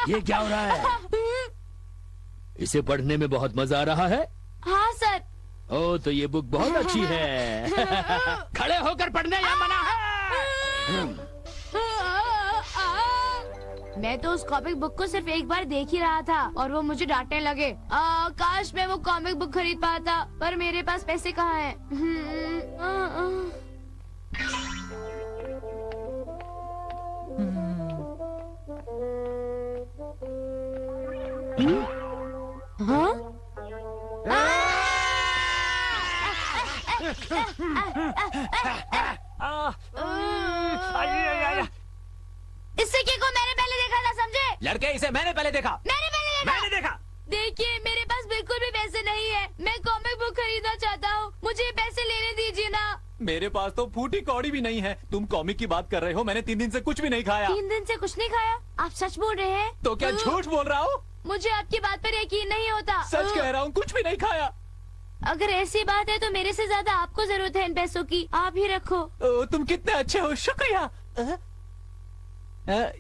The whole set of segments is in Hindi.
ये क्या हो रहा है? इसे पढ़ने में बहुत मजा आ रहा है? हाँ सर। ओ, तो ये बुक बहुत अच्छी है। खड़े होकर पढ़ने या मना है? मैं तो उस कॉमिक बुक को सिर्फ एक बार देख ही रहा था और वो मुझे डांटने लगे। काश मैं वो कॉमिक बुक खरीद पाता, पर मेरे पास पैसे कहाँ हैं? हाँ? इससे को मैंने पहले देखा था, समझे? लड़के, इसे मैंने पहले देखा। मैंने देखा। देखिए, मेरे पास बिल्कुल भी पैसे नहीं है। मैं कॉमिक बुक खरीदना चाहता हूँ, मुझे पैसे लेने दीजिए ना। मेरे पास तो फूटी कौड़ी भी नहीं है। तुम कॉमिक की बात कर रहे हो? मैंने 3 दिन से कुछ भी नहीं खाया। 3 दिन से कुछ नहीं खाया? आप सच बोल रहे हैं? तो क्या झूठ बोल रहा हूँ? मुझे आपकी बात पर यकीन नहीं होता। सच कह रहा हूँ, कुछ भी नहीं खाया। अगर ऐसी बात है तो मेरे से ज्यादा आपको जरूरत है इन पैसों की। आप ही रखो। तुम कितने अच्छे हो, शुक्रिया।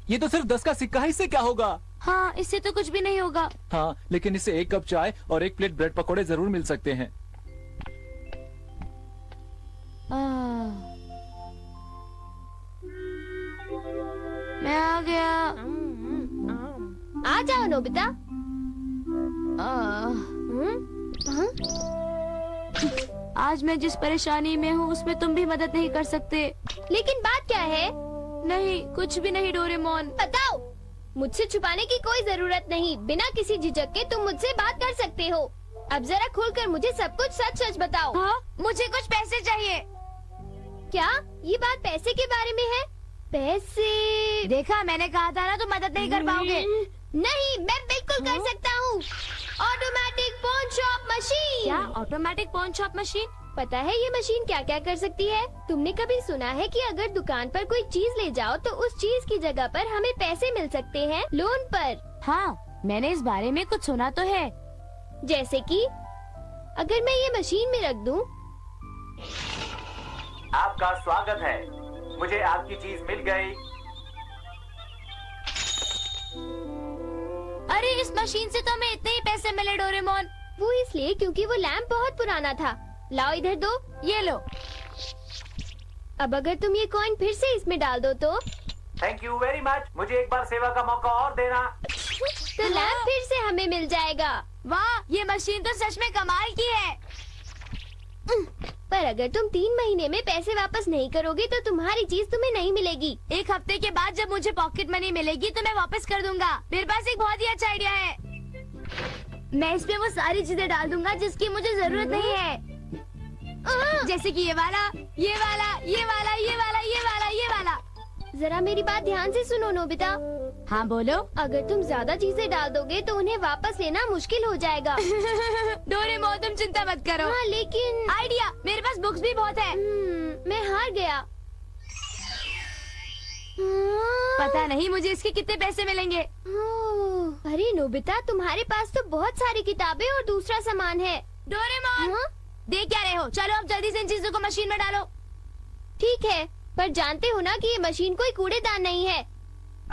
ये तो सिर्फ 10 का सिक्का है, इससे क्या होगा? हाँ, इससे तो कुछ भी नहीं होगा। हाँ, लेकिन इससे 1 कप चाय और 1 प्लेट ब्रेड पकोड़े जरूर मिल सकते हैं। मैं आ गया। आ जाओ नोबिता। आज मैं जिस परेशानी में हूँ उसमें तुम भी मदद नहीं कर सकते। लेकिन बात क्या है? नहीं, कुछ भी नहीं डोरेमोन। बताओ। मुझसे छुपाने की कोई जरूरत नहीं। बिना किसी झिझक के तुम मुझसे बात कर सकते हो। अब जरा खुलकर मुझे सब कुछ सच सच बताओ। हाँ? मुझे कुछ पैसे चाहिए। क्या ये बात पैसे के बारे में है? पैसे? देखा, मैंने कहा था ना, तुम मदद नहीं कर पाओगे। नहीं, मैं बिल्कुल कर सकता हूँ। Automatic pawn shop machine. क्या ऑटोमेटिक पॉन शॉप मशीन? पता है ये मशीन क्या क्या कर सकती है? तुमने कभी सुना है कि अगर दुकान पर कोई चीज ले जाओ तो उस चीज की जगह पर हमें पैसे मिल सकते हैं लोन पर? हाँ, मैंने इस बारे में कुछ सुना तो है। जैसे कि अगर मैं ये मशीन में रख दूं। आपका स्वागत है, मुझे आपकी चीज मिल गई। अरे, इस मशीन से तो हमें इतने ही पैसे मिले डोरेमोन। वो इसलिए क्योंकि वो लैंप बहुत पुराना था। लाओ इधर दो। ये लो। अब अगर तुम ये कॉइन फिर से इसमें डाल दो तो? Thank you very much. मुझे एक बार सेवा का मौका और देना। तो लैंप फिर से हमें मिल जाएगा। वाह, ये मशीन तो सच में कमाल की है। पर अगर तुम 3 महीने में पैसे वापस नहीं करोगे तो तुम्हारी चीज तुम्हें नहीं मिलेगी। 1 हफ्ते के बाद जब मुझे पॉकेट मनी मिलेगी तो मैं वापस कर दूंगा। मेरे पास एक बहुत ही अच्छा आइडिया है। मैं इसमें वो सारी चीजें डाल दूंगा जिसकी मुझे जरूरत नहीं है। जैसे कि ये वाला, ये वाला, ये वाला, ये वाला, ये वाला, ये वाला। जरा मेरी बात ध्यान से सुनो नोबिता। हाँ बोलो। अगर तुम ज्यादा चीजें डाल दोगे तो उन्हें वापस लेना मुश्किल हो जाएगा। डोरेमोन, तुम चिंता मत करो। हाँ, लेकिन आइडिया, मेरे पास बुक्स भी बहुत है। मैं हार गया। पता नहीं मुझे इसके कितने पैसे मिलेंगे। अरे नोबिता, तुम्हारे पास तो बहुत सारी किताबें और दूसरा सामान है। डोरेमोन, देख क्या रहे हो? चलो अब जल्दी से इन चीजों को मशीन में डालो। ठीक है, पर जानते हो ना कि ये मशीन कोई कूड़ेदान नहीं है।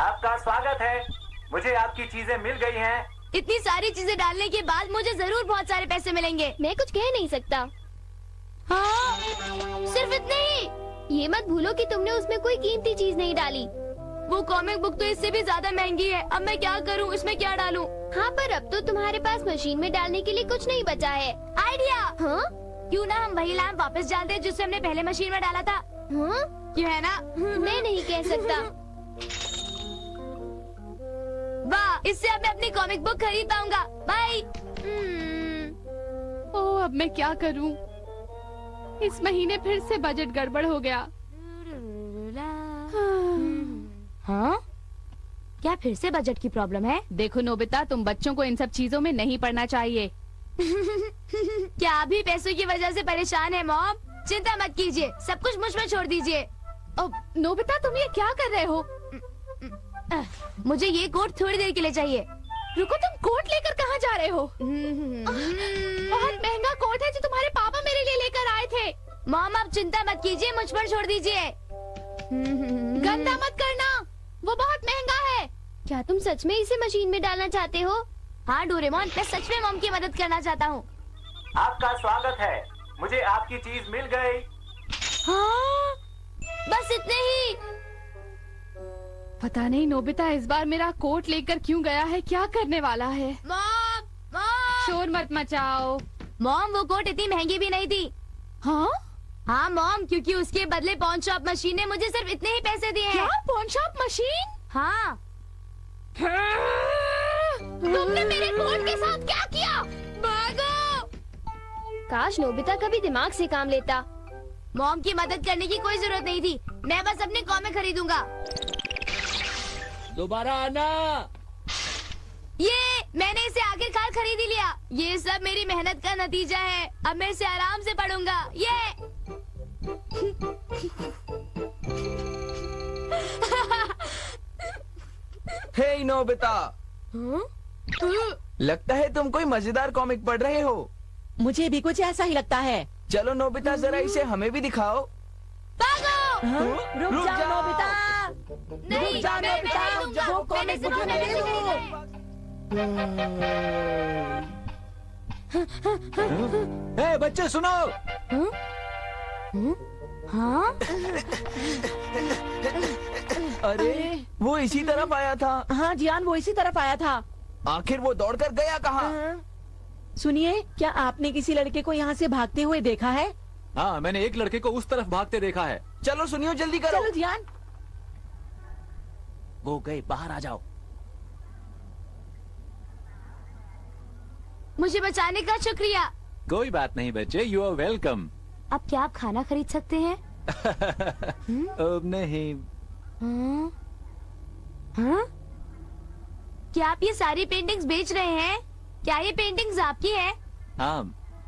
आपका स्वागत है, मुझे आपकी चीजें मिल गई हैं। इतनी सारी चीजें डालने के बाद मुझे जरूर बहुत सारे पैसे मिलेंगे। मैं कुछ कह नहीं सकता। हाँ, सिर्फ इतने ही? ये मत भूलो कि तुमने उसमें कोई कीमती चीज नहीं डाली। वो कॉमिक बुक तो इससे भी ज्यादा महंगी है। अब मैं क्या करूँ, इसमें क्या डालूं? हाँ, पर अब तो तुम्हारे पास मशीन में डालने के लिए कुछ नहीं बचा है। आइडिया। हाँ? क्यों ना हम वही लैंप वापस डाल दें जिसे हमने पहले मशीन में डाला था? हाँ? क्यों, है ना? मैं नहीं कह सकता। वाह, इससे अब मैं अपनी कॉमिक बुक खरीद पाऊंगा। बाय। ओह, अब मैं क्या करूं? इस महीने फिर से बजट गड़बड़ हो गया। हाँ? क्या फिर से बजट की प्रॉब्लम है? देखो नोबिता, तुम बच्चों को इन सब चीजों में नहीं पढ़ना चाहिए। क्या अभी पैसों की वजह से परेशान है मॉम? चिंता मत कीजिए, सब कुछ मुझ में छोड़ दीजिए। नोबिता, तुम ये क्या कर रहे हो? मुझे ये कोट थोड़ी देर के लिए चाहिए। रुको, तुम कोट लेकर कहाँ जा रहे हो? बहुत महंगा कोट है जो तुम्हारे पापा मेरे लिए लेकर आए थे। मॉम आप चिंता मत कीजिए, मुझ पर छोड़ दीजिए। गंदा मत करना, वो बहुत महंगा है। क्या तुम सच में इसे मशीन में डालना चाहते हो? हाँ डोरेमोन, मैं सच में मॉम की मदद करना चाहता हूँ। आपका स्वागत है, मुझे आपकी चीज मिल गई। हाँ, बस इतने ही। पता नहीं नोबिता इस बार मेरा कोट लेकर क्यों गया है, क्या करने वाला है। मॉम, मॉम, शोर मत मचाओ। मॉम वो कोट इतनी महंगी भी नहीं थी। हाँ हाँ मॉम, क्योंकि उसके बदले पॉन शॉप मशीन ने मुझे सिर्फ इतने ही पैसे दिए क्या? हैं। Pawn shop machine? हाँ। तुमने मेरे कोट के साथ क्या किया? भागो। काश नोबिता कभी दिमाग से काम लेता। मॉम की मदद करने की कोई जरूरत नहीं थी, मैं बस अपने कॉमिक खरीदूंगा। दोबारा आना। ये मैंने इसे आखिरकार खरीद ही लिया। ये सब मेरी मेहनत का नतीजा है। अब मैं इसे आराम से पढ़ूंगा। ये हे नोबिता, लगता है तुम कोई मजेदार कॉमिक पढ़ रहे हो। मुझे भी कुछ ऐसा ही लगता है। चलो नोबिता, जरा इसे हमें भी दिखाओ। भागो। रुक जाओ नोबिता। नहीं, रुक जाओ मैं नोबिता, नहीं रुक दूंगा। जाओ, मैंने कॉमिक सुना, मैंने दिखाने दो। ए बच्चे सुनो। हाँ? अरे वो इसी तरफ आया था। हाँ जियान, वो इसी तरफ आया था। आखिर वो दौड़कर गया कहाँ? सुनिए, क्या आपने किसी लड़के को यहाँ से भागते हुए देखा है? हाँ, मैंने एक लड़के को उस तरफ भागते देखा है। चलो सुनियो, जल्दी करो। चलो जियान। वो गए, बाहर आ जाओ। मुझे बचाने का शुक्रिया। कोई बात नहीं बच्चे, यू आर वेलकम। अब क्या आप खाना खरीद सकते हैं? नहीं। हाँ? हाँ? क्या आप ये सारी पेंटिंग्स बेच रहे हैं? क्या ये पेंटिंग्स आपकी है? हाँ,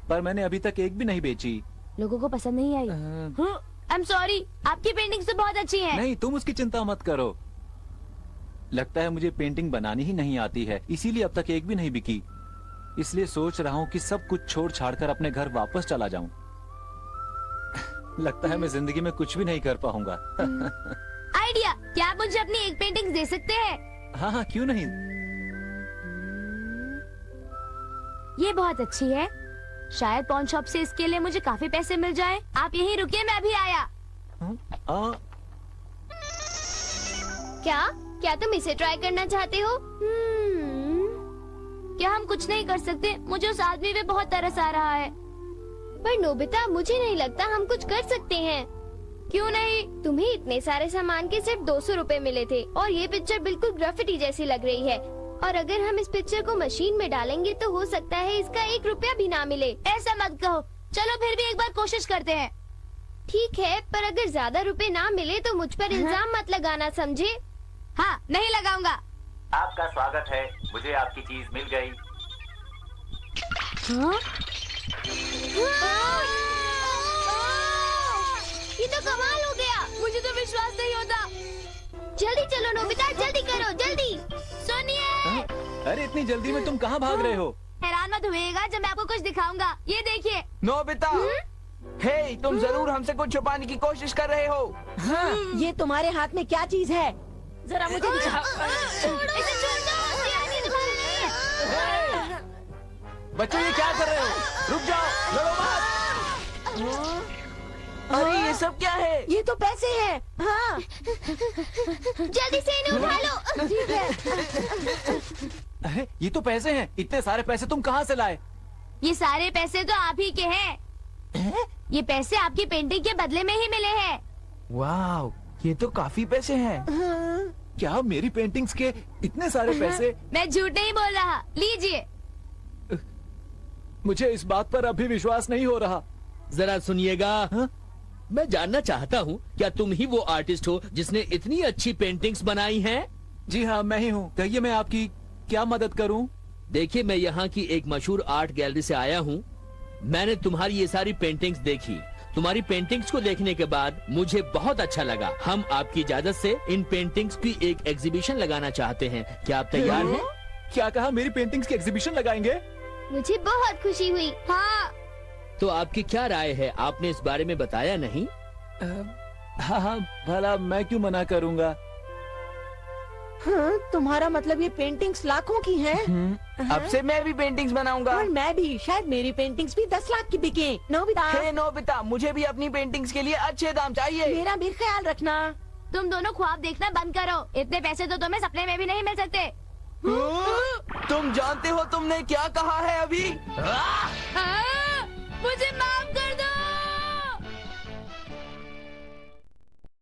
पर मैंने अभी तक एक भी नहीं बेची। लोगों को पसंद नहीं आई। आई एम सॉरी, आपकी पेंटिंग्स तो बहुत अच्छी हैं। नहीं, तुम उसकी चिंता मत करो। लगता है मुझे पेंटिंग बनानी ही नहीं आती है, इसीलिए अब तक एक भी नहीं बिकी। इसलिए सोच रहा हूँ कि सब कुछ छोड़ छाड़ कर अपने घर वापस चला जाऊं। लगता है मैं जिंदगी में कुछ भी नहीं कर पाऊंगा। आइडिया, क्या आप मुझे अपनी एक पेंटिंग दे सकते हैं? हाँ हाँ, क्यों नहीं। ये बहुत अच्छी है। शायद पॉन शॉप से इसके लिए मुझे काफी पैसे मिल जाएं। आप यहीं रुकिए, मैं अभी आया। क्या तुम इसे ट्राई करना चाहते हो? क्या हम कुछ नहीं कर सकते? मुझे उस आदमी पे बहुत तरस आ रहा है। पर नोबिता, मुझे नहीं लगता हम कुछ कर सकते हैं। क्यों नहीं? तुम्हें इतने सारे सामान के सिर्फ 200 रुपए मिले थे और ये पिक्चर बिल्कुल ग्राफिटी जैसी लग रही है। और अगर हम इस पिक्चर को मशीन में डालेंगे तो हो सकता है इसका 1 रुपया भी ना मिले। ऐसा मत कहो। चलो फिर भी एक बार कोशिश करते हैं। ठीक है, पर अगर ज्यादा रुपए ना मिले तो मुझ पर इल्जाम मत लगाना, समझे? हाँ, नहीं लगाऊंगा। आपका स्वागत है, मुझे आपकी चीज मिल गई। हाँ? ये तो कमाल हो गया। मुझे तो विश्वास नहीं होता। जल्दी चलो नोबिता, जल्दी करो, जल्दी। सुनिए। अरे इतनी जल्दी में तुम कहाँ भाग रहे हो? हैरान मत होइएगा जब मैं आपको कुछ दिखाऊंगा। ये देखिए। नोबिता, हे तुम जरूर हमसे कुछ छुपाने की कोशिश कर रहे हो। हाँ, ये तुम्हारे हाथ में क्या चीज है? जरा मुझे दिखाओ। इसे छोड़ दो, ये तुम्हारे लिए। बच्चों ये क्या कर रहे हो? रुक जाओ, लड़ो मत। अरे ये सब क्या है? ये तो पैसे हैं। हाँ जल्दी से इन्हें उठा लो। ठीक है। अरे ये तो पैसे हैं। इतने सारे पैसे तुम कहाँ से लाए? ये सारे पैसे तो आप ही के हैं। ये पैसे आपकी पेंटिंग के बदले में ही मिले हैं। वाह, ये तो काफी पैसे हैं। क्या मेरी पेंटिंग्स के इतने सारे पैसे? मैं झूठ नहीं बोल रहा। लीजिए। मुझे इस बात पर अभी विश्वास नहीं हो रहा। जरा सुनिएगा। मैं जानना चाहता हूँ, क्या तुम ही वो आर्टिस्ट हो जिसने इतनी अच्छी पेंटिंग्स बनाई हैं? जी हाँ, मैं ही हूँ। कहिए मैं आपकी क्या मदद करूँ? देखिए, मैं यहाँ की एक मशहूर आर्ट गैलरी से आया हूँ। मैंने तुम्हारी ये सारी पेंटिंग्स देखी। तुम्हारी पेंटिंग्स को देखने के बाद मुझे बहुत अच्छा लगा। हम आपकी इजाजत से इन पेंटिंग्स की एक एग्जीबिशन लगाना चाहते हैं। क्या आप तैयार हैं? क्या कहा? मेरी पेंटिंग्स की एग्जीबिशन लगाएंगे? मुझे बहुत खुशी हुई। हाँ, तो आपकी क्या राय है? आपने इस बारे में बताया नहीं? हाँ हाँ, भला मैं क्यों मना करूँगा? हाँ, तुम्हारा मतलब ये पेंटिंग्स लाखों की हैं? अब से मैं भी पेंटिंग्स बनाऊंगा। और मैं भी। शायद मेरी पेंटिंग्स भी 10 लाख की बिके। नोबिता, हे नोबिता, मुझे भी अपनी पेंटिंग्स के लिए अच्छे दाम चाहिए। मेरा भी ख्याल रखना। तुम दोनों ख्वाब देखना बंद करो। इतने पैसे तो तुम्हें सपने में भी नहीं मिल सकते। तुम जानते हो तुमने क्या कहा है अभी? मुझे माफ